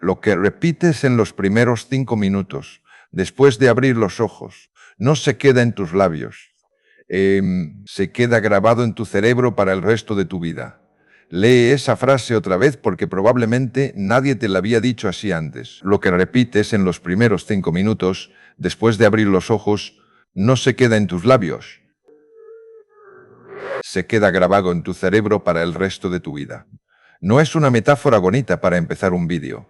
Lo que repites en los primeros 5 minutos, después de abrir los ojos, no se queda en tus labios. Se queda grabado en tu cerebro para el resto de tu vida. Lee esa frase otra vez porque probablemente nadie te la había dicho así antes. Lo que repites en los primeros 5 minutos, después de abrir los ojos, no se queda en tus labios. Se queda grabado en tu cerebro para el resto de tu vida. No es una metáfora bonita para empezar un vídeo.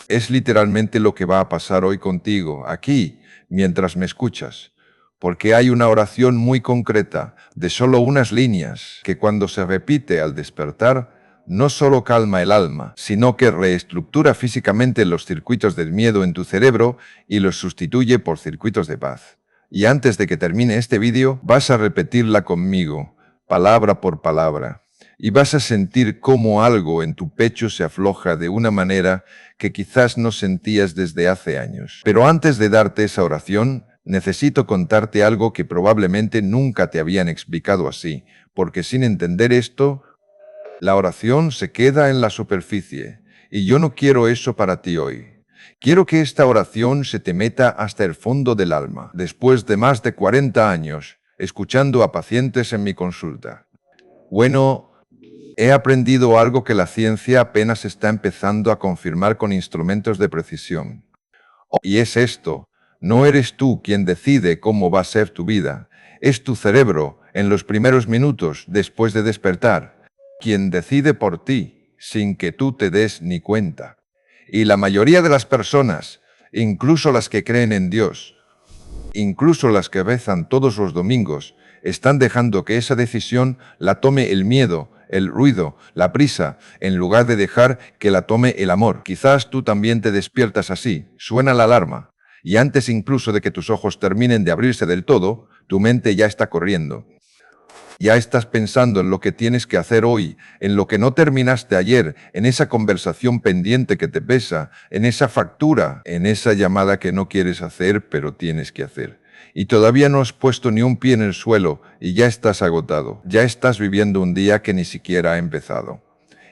Es literalmente lo que va a pasar hoy contigo, aquí, mientras me escuchas. Porque hay una oración muy concreta, de solo unas líneas, que cuando se repite al despertar, no solo calma el alma, sino que reestructura físicamente los circuitos del miedo en tu cerebro y los sustituye por circuitos de paz. Y antes de que termine este vídeo, vas a repetirla conmigo, palabra por palabra. Y vas a sentir cómo algo en tu pecho se afloja de una manera que quizás no sentías desde hace años. Pero antes de darte esa oración, necesito contarte algo que probablemente nunca te habían explicado así, porque sin entender esto, la oración se queda en la superficie. Y yo no quiero eso para ti hoy. Quiero que esta oración se te meta hasta el fondo del alma, después de más de 40 años, escuchando a pacientes en mi consulta. Bueno, he aprendido algo que la ciencia apenas está empezando a confirmar con instrumentos de precisión. Y es esto: no eres tú quien decide cómo va a ser tu vida, es tu cerebro, en los primeros minutos después de despertar, quien decide por ti, sin que tú te des ni cuenta. Y la mayoría de las personas, incluso las que creen en Dios, incluso las que rezan todos los domingos, están dejando que esa decisión la tome el miedo, el ruido, la prisa, en lugar de dejar que la tome el amor. Quizás tú también te despiertas así, suena la alarma, y antes incluso de que tus ojos terminen de abrirse del todo, tu mente ya está corriendo. Ya estás pensando en lo que tienes que hacer hoy, en lo que no terminaste ayer, en esa conversación pendiente que te pesa, en esa factura, en esa llamada que no quieres hacer pero tienes que hacer. Y todavía no has puesto ni un pie en el suelo y ya estás agotado. Ya estás viviendo un día que ni siquiera ha empezado.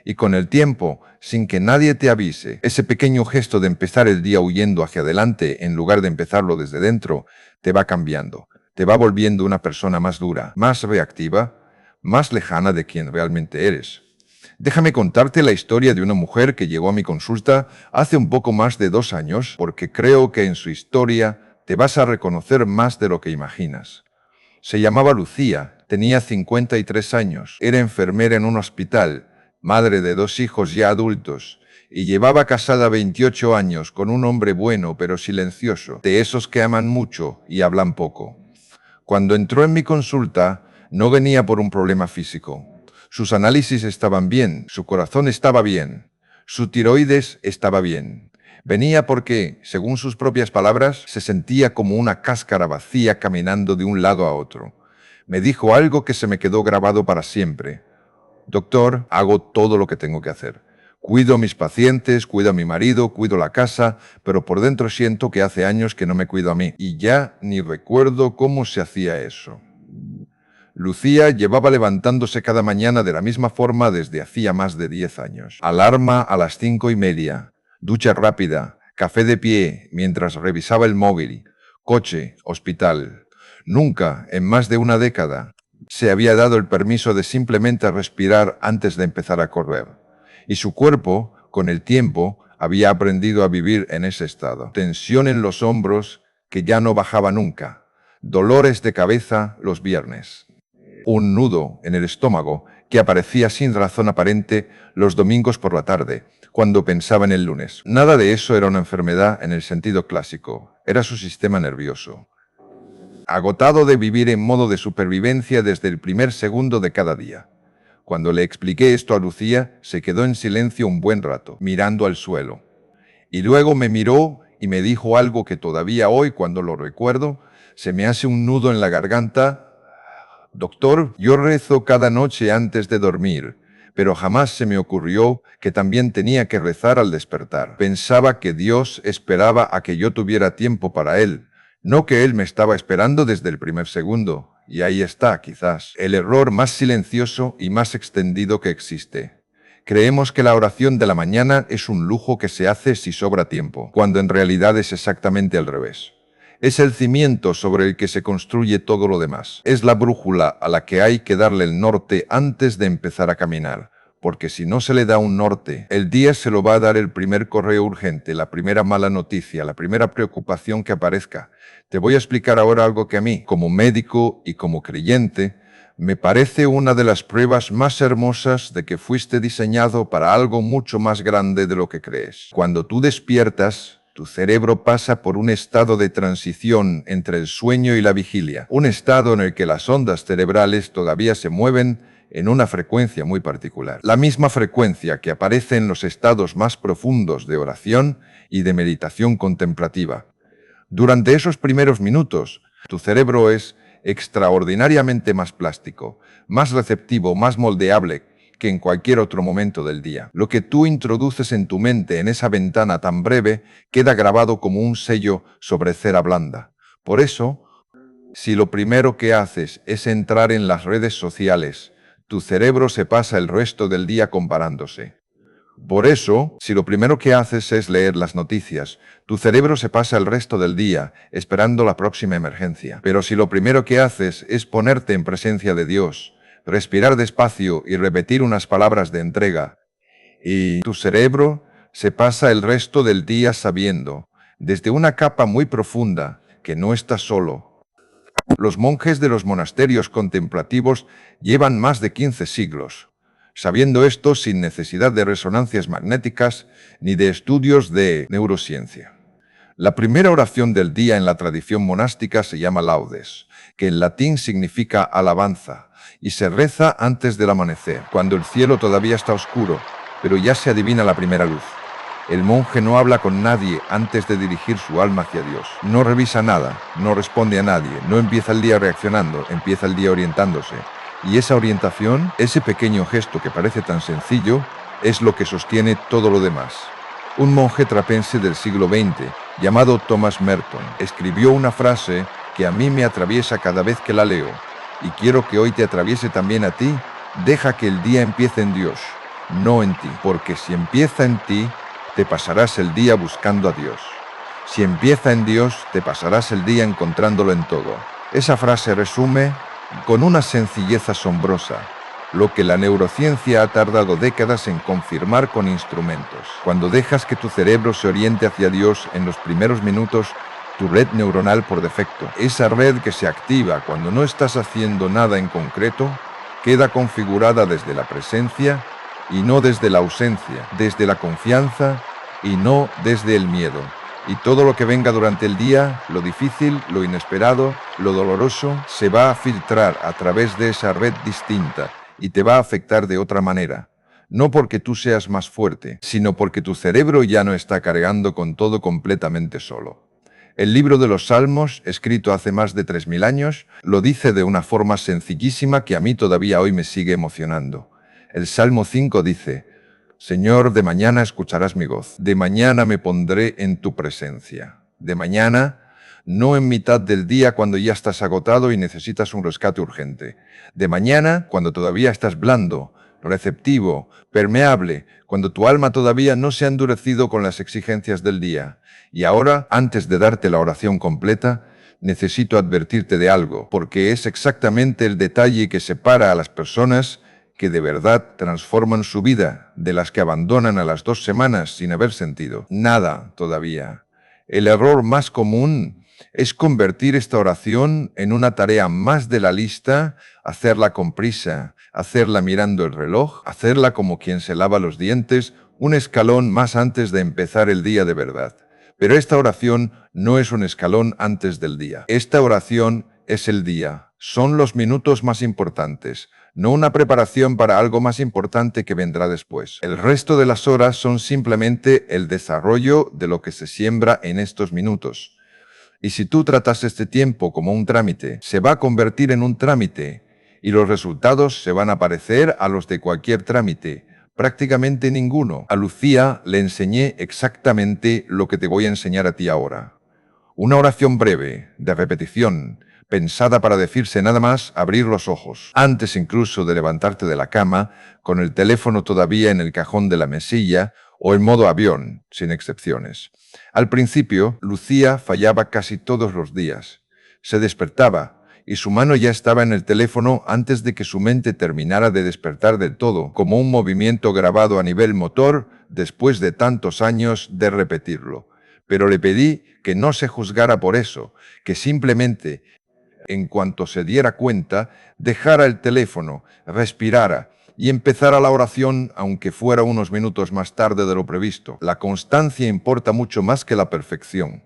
Y con el tiempo, sin que nadie te avise, ese pequeño gesto de empezar el día huyendo hacia adelante en lugar de empezarlo desde dentro, te va cambiando. Te va volviendo una persona más dura, más reactiva, más lejana de quien realmente eres. Déjame contarte la historia de una mujer que llegó a mi consulta hace un poco más de 2 años, porque creo que en su historia te vas a reconocer más de lo que imaginas. Se llamaba Lucía, tenía 53 años, era enfermera en un hospital, madre de 2 hijos ya adultos, y llevaba casada 28 años con un hombre bueno pero silencioso, de esos que aman mucho y hablan poco. Cuando entró en mi consulta, no venía por un problema físico. Sus análisis estaban bien, su corazón estaba bien, su tiroides estaba bien. Venía porque, según sus propias palabras, se sentía como una cáscara vacía caminando de un lado a otro. Me dijo algo que se me quedó grabado para siempre. Doctor, hago todo lo que tengo que hacer. Cuido a mis pacientes, cuido a mi marido, cuido la casa, pero por dentro siento que hace años que no me cuido a mí. Y ya ni recuerdo cómo se hacía eso. Lucía llevaba levantándose cada mañana de la misma forma desde hacía más de 10 años. Alarma a las 5:30, ducha rápida, café de pie mientras revisaba el móvil, coche, hospital. Nunca, en más de una década, se había dado el permiso de simplemente respirar antes de empezar a correr. Y su cuerpo, con el tiempo, había aprendido a vivir en ese estado. Tensión en los hombros que ya no bajaba nunca. Dolores de cabeza los viernes. Un nudo en el estómago que aparecía sin razón aparente los domingos por la tarde, cuando pensaba en el lunes. Nada de eso era una enfermedad en el sentido clásico. Era su sistema nervioso. Agotado de vivir en modo de supervivencia desde el primer segundo de cada día. Cuando le expliqué esto a Lucía, se quedó en silencio un buen rato, mirando al suelo. Y luego me miró y me dijo algo que todavía hoy, cuando lo recuerdo, se me hace un nudo en la garganta. Doctor, yo rezo cada noche antes de dormir, pero jamás se me ocurrió que también tenía que rezar al despertar. Pensaba que Dios esperaba a que yo tuviera tiempo para Él, no que Él me estaba esperando desde el primer segundo. Y ahí está, quizás, el error más silencioso y más extendido que existe. Creemos que la oración de la mañana es un lujo que se hace si sobra tiempo, cuando en realidad es exactamente al revés. Es el cimiento sobre el que se construye todo lo demás. Es la brújula a la que hay que darle el norte antes de empezar a caminar. Porque si no se le da un norte, el día se lo va a dar el primer correo urgente, la primera mala noticia, la primera preocupación que aparezca. Te voy a explicar ahora algo que a mí, como médico y como creyente, me parece una de las pruebas más hermosas de que fuiste diseñado para algo mucho más grande de lo que crees. Cuando tú despiertas, tu cerebro pasa por un estado de transición entre el sueño y la vigilia, un estado en el que las ondas cerebrales todavía se mueven en una frecuencia muy particular. La misma frecuencia que aparece en los estados más profundos de oración y de meditación contemplativa. Durante esos primeros minutos, tu cerebro es extraordinariamente más plástico, más receptivo, más moldeable que en cualquier otro momento del día. Lo que tú introduces en tu mente en esa ventana tan breve queda grabado como un sello sobre cera blanda. Por eso, si lo primero que haces es entrar en las redes sociales, tu cerebro se pasa el resto del día comparándose. Por eso, si lo primero que haces es leer las noticias, tu cerebro se pasa el resto del día esperando la próxima emergencia. Pero si lo primero que haces es ponerte en presencia de Dios, respirar despacio y repetir unas palabras de entrega, y tu cerebro se pasa el resto del día sabiendo, desde una capa muy profunda, que no estás solo. Los monjes de los monasterios contemplativos llevan más de 15 siglos, sabiendo esto sin necesidad de resonancias magnéticas ni de estudios de neurociencia. La primera oración del día en la tradición monástica se llama laudes, que en latín significa alabanza, y se reza antes del amanecer, cuando el cielo todavía está oscuro, pero ya se adivina la primera luz. El monje no habla con nadie antes de dirigir su alma hacia Dios. No revisa nada, no responde a nadie, no empieza el día reaccionando, empieza el día orientándose. Y esa orientación, ese pequeño gesto que parece tan sencillo, es lo que sostiene todo lo demás. Un monje trapense del siglo XX, llamado Thomas Merton, escribió una frase que a mí me atraviesa cada vez que la leo, y quiero que hoy te atraviese también a ti. Deja que el día empiece en Dios, no en ti, porque si empieza en ti, te pasarás el día buscando a Dios. Si empieza en Dios, te pasarás el día encontrándolo en todo. Esa frase resume, con una sencillez asombrosa, lo que la neurociencia ha tardado décadas en confirmar con instrumentos. Cuando dejas que tu cerebro se oriente hacia Dios en los primeros minutos, tu red neuronal por defecto, esa red que se activa cuando no estás haciendo nada en concreto, queda configurada desde la presencia y no desde la ausencia, desde la confianza y no desde el miedo. Y todo lo que venga durante el día, lo difícil, lo inesperado, lo doloroso, se va a filtrar a través de esa red distinta y te va a afectar de otra manera. No porque tú seas más fuerte, sino porque tu cerebro ya no está cargando con todo completamente solo. El libro de los Salmos, escrito hace más de 3000 años, lo dice de una forma sencillísima que a mí todavía hoy me sigue emocionando. El Salmo 5 dice: Señor, de mañana escucharás mi voz, de mañana me pondré en tu presencia. De mañana, no en mitad del día cuando ya estás agotado y necesitas un rescate urgente. De mañana, cuando todavía estás blando, receptivo, permeable, cuando tu alma todavía no se ha endurecido con las exigencias del día. Y ahora, antes de darte la oración completa, necesito advertirte de algo, porque es exactamente el detalle que separa a las personas que de verdad transforman su vida de las que abandonan a las 2 semanas sin haber sentido nada todavía. El error más común es convertir esta oración en una tarea más de la lista, hacerla con prisa, hacerla mirando el reloj, hacerla como quien se lava los dientes, un escalón más antes de empezar el día de verdad. Pero esta oración no es un escalón antes del día. Esta oración es el día. Son los minutos más importantes, no una preparación para algo más importante que vendrá después. El resto de las horas son simplemente el desarrollo de lo que se siembra en estos minutos. Y si tú tratas este tiempo como un trámite, se va a convertir en un trámite, y los resultados se van a parecer a los de cualquier trámite. Prácticamente ninguno. A Lucía le enseñé exactamente lo que te voy a enseñar a ti ahora. Una oración breve, de repetición, pensada para decirse nada más abrir los ojos, antes incluso de levantarte de la cama, con el teléfono todavía en el cajón de la mesilla o en modo avión, sin excepciones. Al principio, Lucía fallaba casi todos los días. Se despertaba y su mano ya estaba en el teléfono antes de que su mente terminara de despertar del todo, como un movimiento grabado a nivel motor después de tantos años de repetirlo. Pero le pedí que no se juzgara por eso, que simplemente, en cuanto se diera cuenta, dejara el teléfono, respirara y empezara la oración, aunque fuera unos minutos más tarde de lo previsto. La constancia importa mucho más que la perfección.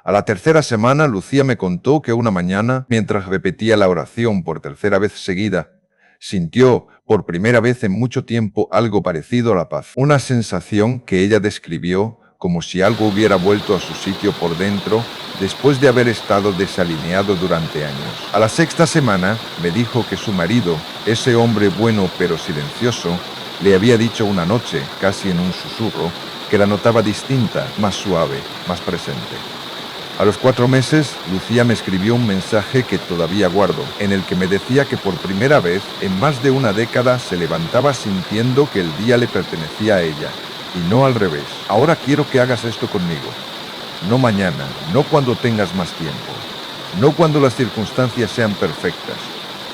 A la tercera semana, Lucía me contó que una mañana, mientras repetía la oración por tercera vez seguida, sintió por primera vez en mucho tiempo algo parecido a la paz. Una sensación que ella describió como si algo hubiera vuelto a su sitio por dentro después de haber estado desalineado durante años. A la sexta semana me dijo que su marido, ese hombre bueno pero silencioso, le había dicho una noche, casi en un susurro, que la notaba distinta, más suave, más presente. A los 4 meses, Lucía me escribió un mensaje que todavía guardo, en el que me decía que por primera vez en más de una década se levantaba sintiendo que el día le pertenecía a ella, y no al revés. Ahora quiero que hagas esto conmigo. No mañana, no cuando tengas más tiempo, no cuando las circunstancias sean perfectas,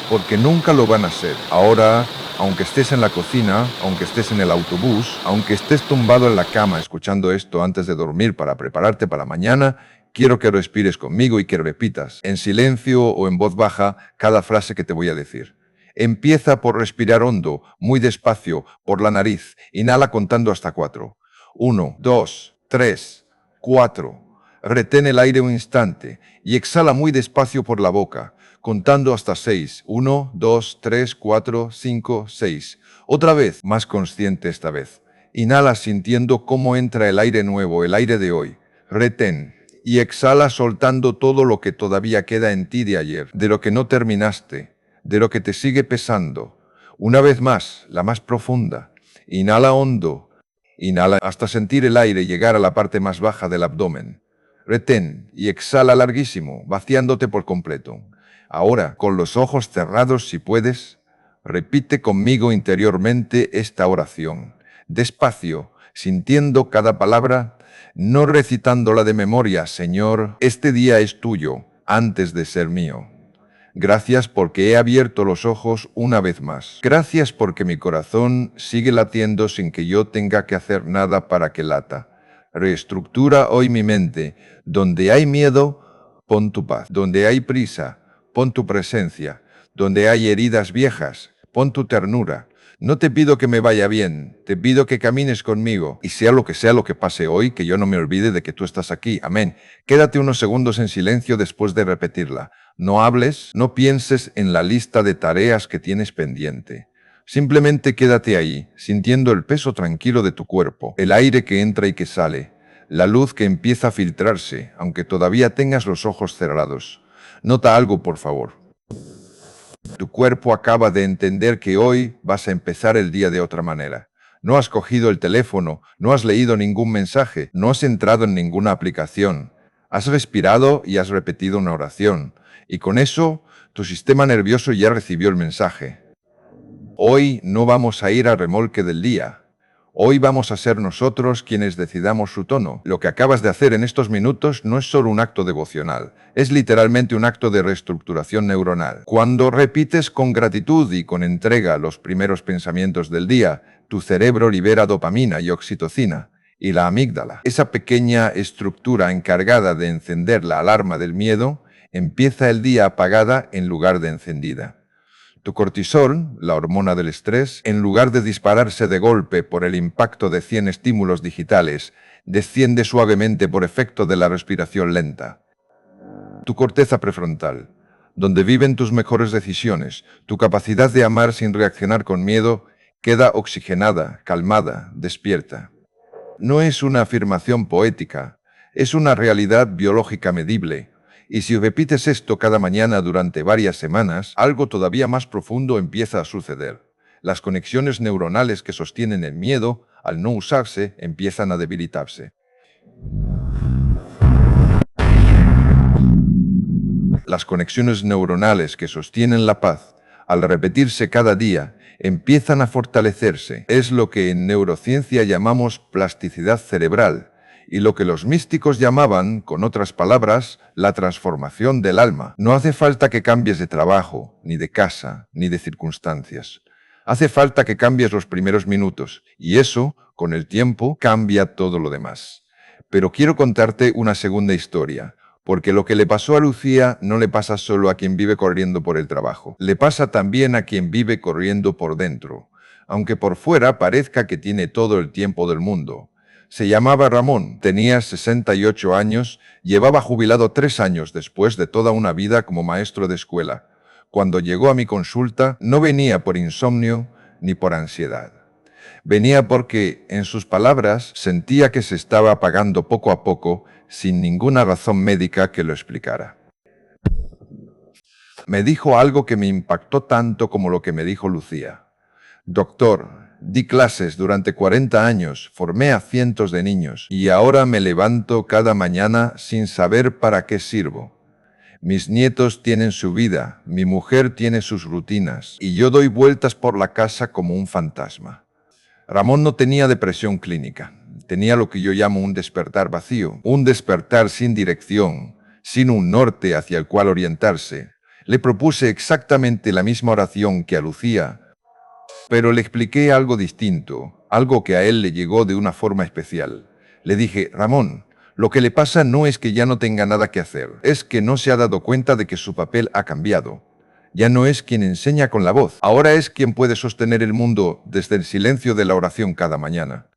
porque nunca lo van a ser. Ahora, aunque estés en la cocina, aunque estés en el autobús, aunque estés tumbado en la cama escuchando esto antes de dormir para prepararte para mañana, quiero que respires conmigo y que repitas, en silencio o en voz baja, cada frase que te voy a decir. Empieza por respirar hondo, muy despacio, por la nariz. Inhala contando hasta 4. 1, 2, 3, 4. Retén el aire un instante y exhala muy despacio por la boca, contando hasta 6. 1, 2, 3, 4, 5, 6. Otra vez, más consciente esta vez. Inhala sintiendo cómo entra el aire nuevo, el aire de hoy. Retén. Y exhala soltando todo lo que todavía queda en ti de ayer, de lo que no terminaste, de lo que te sigue pesando. Una vez más, la más profunda. Inhala hondo. Inhala hasta sentir el aire llegar a la parte más baja del abdomen. Retén y exhala larguísimo, vaciándote por completo. Ahora, con los ojos cerrados si puedes, repite conmigo interiormente esta oración. Despacio, sintiendo cada palabra, no recitándola de memoria. Señor, este día es tuyo, antes de ser mío. Gracias porque he abierto los ojos una vez más. Gracias porque mi corazón sigue latiendo sin que yo tenga que hacer nada para que lata. Reestructura hoy mi mente. Donde hay miedo, pon tu paz. Donde hay prisa, pon tu presencia. Donde hay heridas viejas, pon tu ternura. No te pido que me vaya bien, te pido que camines conmigo, y sea lo que pase hoy, que yo no me olvide de que tú estás aquí. Amén. Quédate unos segundos en silencio después de repetirla. No hables, no pienses en la lista de tareas que tienes pendiente. Simplemente quédate ahí, sintiendo el peso tranquilo de tu cuerpo, el aire que entra y que sale, la luz que empieza a filtrarse, aunque todavía tengas los ojos cerrados. Nota algo, por favor. Tu cuerpo acaba de entender que hoy vas a empezar el día de otra manera. No has cogido el teléfono, no has leído ningún mensaje, no has entrado en ninguna aplicación. Has respirado y has repetido una oración. Y con eso, tu sistema nervioso ya recibió el mensaje. Hoy no vamos a ir a remolque del día. Hoy vamos a ser nosotros quienes decidamos su tono. Lo que acabas de hacer en estos minutos no es solo un acto devocional, es literalmente un acto de reestructuración neuronal. Cuando repites con gratitud y con entrega los primeros pensamientos del día, tu cerebro libera dopamina y oxitocina, y la amígdala, esa pequeña estructura encargada de encender la alarma del miedo, empieza el día apagada en lugar de encendida. Tu cortisol, la hormona del estrés, en lugar de dispararse de golpe por el impacto de 100 estímulos digitales, desciende suavemente por efecto de la respiración lenta. Tu corteza prefrontal, donde viven tus mejores decisiones, tu capacidad de amar sin reaccionar con miedo, queda oxigenada, calmada, despierta. No es una afirmación poética, es una realidad biológica medible. Y si repites esto cada mañana durante varias semanas, algo todavía más profundo empieza a suceder. Las conexiones neuronales que sostienen el miedo, al no usarse, empiezan a debilitarse. Las conexiones neuronales que sostienen la paz, al repetirse cada día, empiezan a fortalecerse. Es lo que en neurociencia llamamos plasticidad cerebral y lo que los místicos llamaban, con otras palabras, la transformación del alma. No hace falta que cambies de trabajo, ni de casa, ni de circunstancias. Hace falta que cambies los primeros minutos y eso, con el tiempo, cambia todo lo demás. Pero quiero contarte una segunda historia, porque lo que le pasó a Lucía no le pasa solo a quien vive corriendo por el trabajo. Le pasa también a quien vive corriendo por dentro, aunque por fuera parezca que tiene todo el tiempo del mundo. Se llamaba Ramón, tenía 68 años, llevaba jubilado 3 años después de toda una vida como maestro de escuela. Cuando llegó a mi consulta, no venía por insomnio ni por ansiedad. Venía porque, en sus palabras, sentía que se estaba apagando poco a poco, sin ninguna razón médica que lo explicara. Me dijo algo que me impactó tanto como lo que me dijo Lucía. Doctor, di clases durante 40 años, formé a cientos de niños, y ahora me levanto cada mañana sin saber para qué sirvo. Mis nietos tienen su vida, mi mujer tiene sus rutinas, y yo doy vueltas por la casa como un fantasma. Ramón no tenía depresión clínica, tenía lo que yo llamo un despertar vacío, un despertar sin dirección, sin un norte hacia el cual orientarse. Le propuse exactamente la misma oración que a Lucía, pero le expliqué algo distinto, algo que a él le llegó de una forma especial. Le dije, Ramón, lo que le pasa no es que ya no tenga nada que hacer, es que no se ha dado cuenta de que su papel ha cambiado. Ya no es quien enseña con la voz, ahora es quien puede sostener el mundo desde el silencio de la oración cada mañana.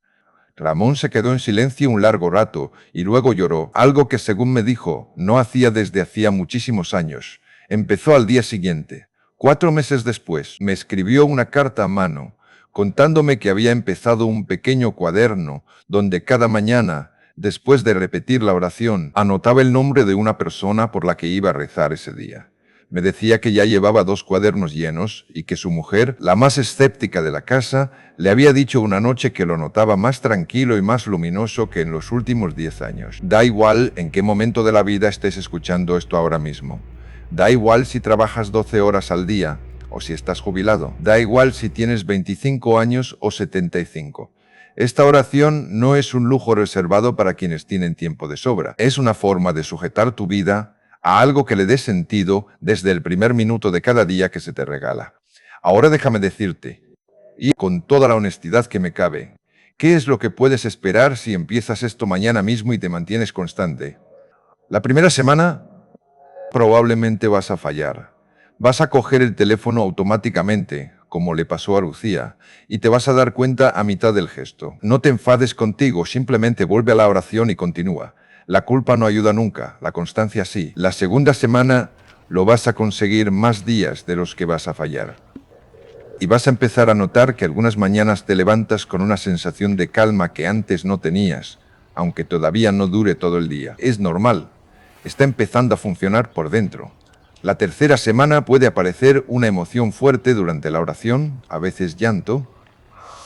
Ramón se quedó en silencio un largo rato y luego lloró, algo que según me dijo, no hacía desde hacía muchísimos años. Empezó al día siguiente. 4 meses después, me escribió una carta a mano, contándome que había empezado un pequeño cuaderno donde cada mañana, después de repetir la oración, anotaba el nombre de una persona por la que iba a rezar ese día. Me decía que ya llevaba 2 cuadernos llenos y que su mujer, la más escéptica de la casa, le había dicho una noche que lo notaba más tranquilo y más luminoso que en los últimos 10 años. Da igual en qué momento de la vida estés escuchando esto ahora mismo. Da igual si trabajas 12 horas al día o si estás jubilado. Da igual si tienes 25 años o 75. Esta oración no es un lujo reservado para quienes tienen tiempo de sobra. Es una forma de sujetar tu vida a algo que le dé sentido desde el primer minuto de cada día que se te regala. Ahora déjame decirte, y con toda la honestidad que me cabe, ¿qué es lo que puedes esperar si empiezas esto mañana mismo y te mantienes constante? La primera semana probablemente vas a fallar. Vas a coger el teléfono automáticamente, como le pasó a Lucía, y te vas a dar cuenta a mitad del gesto. No te enfades contigo, simplemente vuelve a la oración y continúa. La culpa no ayuda nunca, la constancia sí. La segunda semana lo vas a conseguir más días de los que vas a fallar. Y vas a empezar a notar que algunas mañanas te levantas con una sensación de calma que antes no tenías, aunque todavía no dure todo el día. Es normal. Está empezando a funcionar por dentro. La tercera semana puede aparecer una emoción fuerte durante la oración, a veces llanto,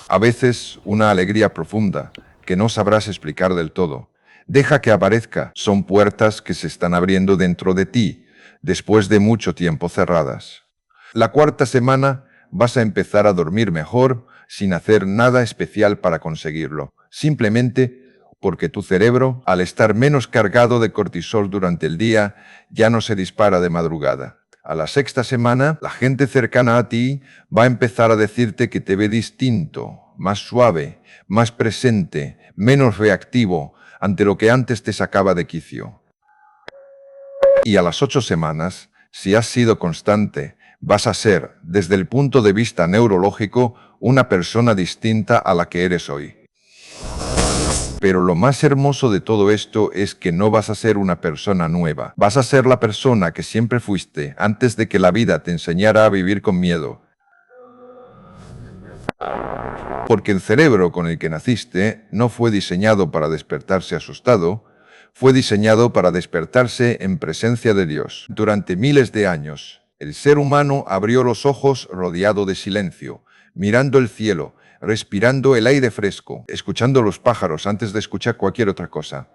a veces una alegría profunda que no sabrás explicar del todo. Deja que aparezca. Son puertas que se están abriendo dentro de ti, después de mucho tiempo cerradas. La cuarta semana vas a empezar a dormir mejor, sin hacer nada especial para conseguirlo. Simplemente porque tu cerebro, al estar menos cargado de cortisol durante el día, ya no se dispara de madrugada. A la sexta semana, la gente cercana a ti va a empezar a decirte que te ve distinto, más suave, más presente, menos reactivo, ante lo que antes te sacaba de quicio. Y a las 8 semanas, si has sido constante, vas a ser, desde el punto de vista neurológico, una persona distinta a la que eres hoy. Pero lo más hermoso de todo esto es que no vas a ser una persona nueva. Vas a ser la persona que siempre fuiste antes de que la vida te enseñara a vivir con miedo. Porque el cerebro con el que naciste no fue diseñado para despertarse asustado, fue diseñado para despertarse en presencia de Dios. Durante miles de años, el ser humano abrió los ojos rodeado de silencio, mirando el cielo, respirando el aire fresco, escuchando los pájaros antes de escuchar cualquier otra cosa.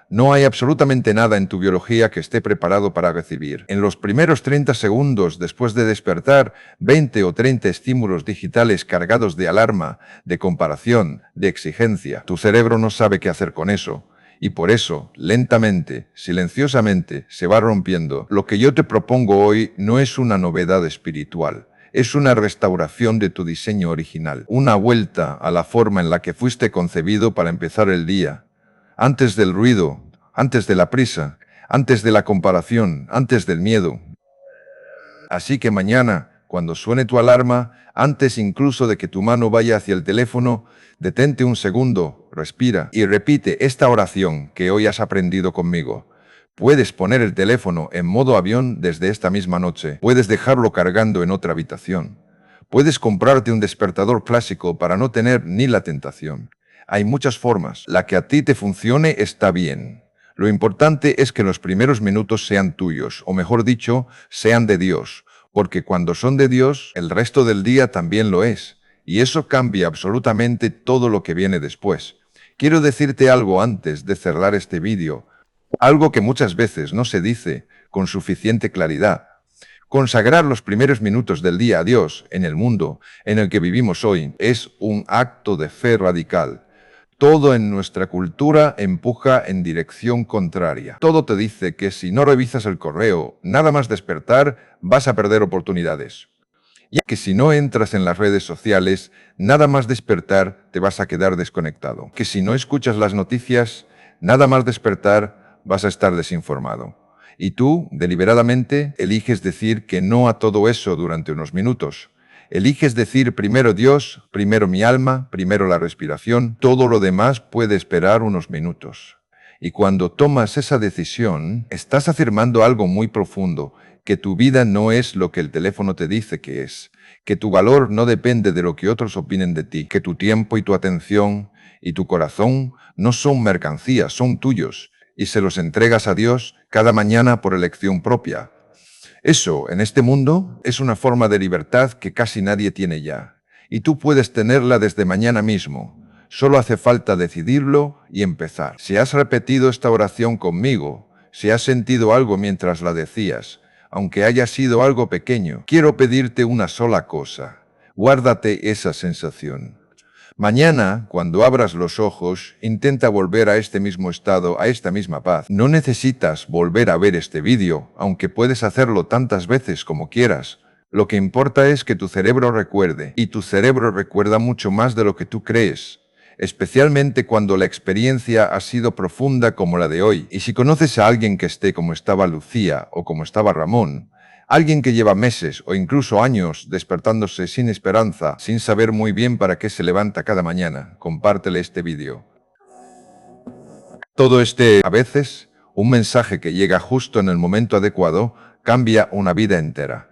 No hay absolutamente nada en tu biología que esté preparado para recibir. En los primeros 30 segundos después de despertar, 20 o 30 estímulos digitales cargados de alarma, de comparación, de exigencia. Tu cerebro no sabe qué hacer con eso. Y por eso, lentamente, silenciosamente, se va rompiendo. Lo que yo te propongo hoy no es una novedad espiritual. Es una restauración de tu diseño original. Una vuelta a la forma en la que fuiste concebido para empezar el día. Antes del ruido, antes de la prisa, antes de la comparación, antes del miedo. Así que mañana, cuando suene tu alarma, antes incluso de que tu mano vaya hacia el teléfono, detente un segundo, respira y repite esta oración que hoy has aprendido conmigo. Puedes poner el teléfono en modo avión desde esta misma noche. Puedes dejarlo cargando en otra habitación. Puedes comprarte un despertador clásico para no tener ni la tentación. Hay muchas formas. La que a ti te funcione está bien. Lo importante es que los primeros minutos sean tuyos, o mejor dicho, sean de Dios, porque cuando son de Dios, el resto del día también lo es, y eso cambia absolutamente todo lo que viene después. Quiero decirte algo antes de cerrar este vídeo, algo que muchas veces no se dice con suficiente claridad. Consagrar los primeros minutos del día a Dios en el mundo en el que vivimos hoy es un acto de fe radical. Todo en nuestra cultura empuja en dirección contraria. Todo te dice que si no revisas el correo, nada más despertar, vas a perder oportunidades. Y que si no entras en las redes sociales, nada más despertar, te vas a quedar desconectado. Que si no escuchas las noticias, nada más despertar, vas a estar desinformado. Y tú, deliberadamente, eliges decir que no a todo eso durante unos minutos. Eliges decir primero Dios, primero mi alma, primero la respiración, todo lo demás puede esperar unos minutos. Y cuando tomas esa decisión, estás afirmando algo muy profundo, que tu vida no es lo que el teléfono te dice que es, que tu valor no depende de lo que otros opinen de ti, que tu tiempo y tu atención y tu corazón no son mercancías, son tuyos, y se los entregas a Dios cada mañana por elección propia. Eso, en este mundo, es una forma de libertad que casi nadie tiene ya. Y tú puedes tenerla desde mañana mismo. Solo hace falta decidirlo y empezar. Si has repetido esta oración conmigo, si has sentido algo mientras la decías, aunque haya sido algo pequeño, quiero pedirte una sola cosa. Guárdate esa sensación. Mañana, cuando abras los ojos, intenta volver a este mismo estado, a esta misma paz. No necesitas volver a ver este vídeo, aunque puedes hacerlo tantas veces como quieras. Lo que importa es que tu cerebro recuerde, y tu cerebro recuerda mucho más de lo que tú crees, especialmente cuando la experiencia ha sido profunda como la de hoy. Y si conoces a alguien que esté como estaba Lucía o como estaba Ramón, alguien que lleva meses o incluso años despertándose sin esperanza, sin saber muy bien para qué se levanta cada mañana, compártele este vídeo. Todo a veces, un mensaje que llega justo en el momento adecuado, cambia una vida entera.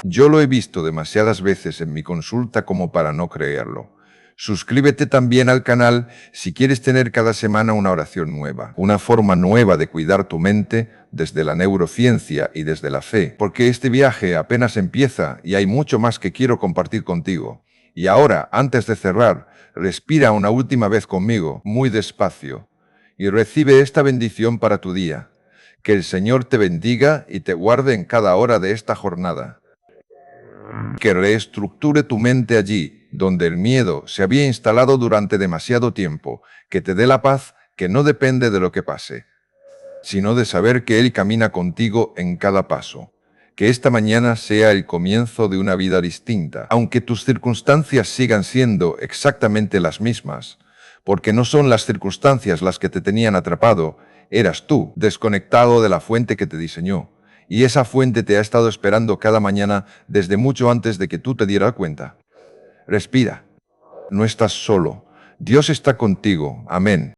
Yo lo he visto demasiadas veces en mi consulta como para no creerlo. Suscríbete también al canal si quieres tener cada semana una oración nueva, una forma nueva de cuidar tu mente desde la neurociencia y desde la fe, porque este viaje apenas empieza y hay mucho más que quiero compartir contigo. Y ahora, antes de cerrar, respira una última vez conmigo, muy despacio, y recibe esta bendición para tu día. Que el Señor te bendiga y te guarde en cada hora de esta jornada. Que reestructure tu mente allí, donde el miedo se había instalado durante demasiado tiempo, que te dé la paz que no depende de lo que pase, sino de saber que Él camina contigo en cada paso. Que esta mañana sea el comienzo de una vida distinta, aunque tus circunstancias sigan siendo exactamente las mismas, porque no son las circunstancias las que te tenían atrapado, eras tú, desconectado de la fuente que te diseñó. Y esa fuente te ha estado esperando cada mañana desde mucho antes de que tú te dieras cuenta. Respira. No estás solo. Dios está contigo. Amén.